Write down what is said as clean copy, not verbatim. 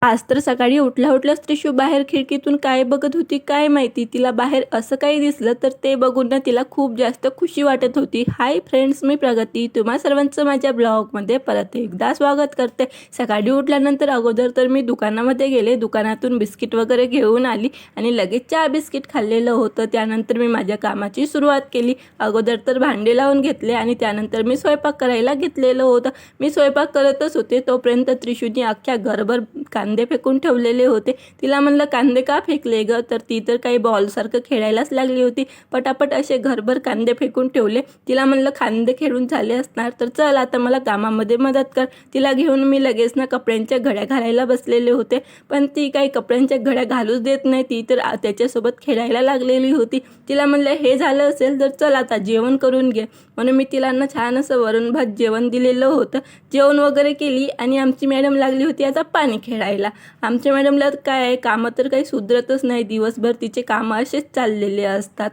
आज तर सकाळी उठल्या उठल्याच त्रिशू बाहेर खिडकीतून काय बघत होती काय माहिती, तिला बाहेर असं काही दिसलं तर ते बघून ना तिला खूप जास्त खुशी वाटत होती. हाय फ्रेंड्स, मी प्रगती तुम्हा सर्वांचं माझ्या ब्लॉगमध्ये परत एकदा स्वागत करते. सकाळी उठल्यानंतर अगोदर तर मी दुकानामध्ये गेले, दुकानातून बिस्किट वगैरे घेऊन आली आणि लगेच चहा बिस्किट खाल्लेलं होतं. त्यानंतर मी माझ्या कामाची सुरुवात केली. अगोदर तर भांडे लावून घेतले आणि त्यानंतर मी स्वयंपाक करायला घेतलेलं होतं. मी स्वयंपाक करतच होते तोपर्यंत त्रिशूनी अख्ख्या घरभर कांदे फेकून ठेवलेले होते. तिला म्हणलं कांदे का फेकले ग, तर ती तर काही बॉलसारखं खेळायलाच लागली होती. पटापट असे घरभर कांदे फेकून ठेवले. तिला म्हणलं कांदे खेळून झाले असणार तर चल आता मला कामामध्ये मदत कर. तिला घेऊन मी लगेच ना कपड्यांच्या घड्या घालायला बसलेले होते, पण ती काही कपड्यांच्या घड्या घालूच देत नाही. ती तर त्याच्यासोबत खेळायला लागलेली होती. तिला म्हणलं हे झालं असेल तर चल आता जेवण करून घे, म्हणून मी तिला ना छान असं वरण भात जेवण दिलेलं होतं. जेवण वगैरे केली आणि आमची मॅडम लागली होती आता पाणी खेळायला. आमच्या मॅडमला काय आहे, कामं तर काही सुधरतच नाही, दिवसभर तिचे कामं असेच चाललेले असतात.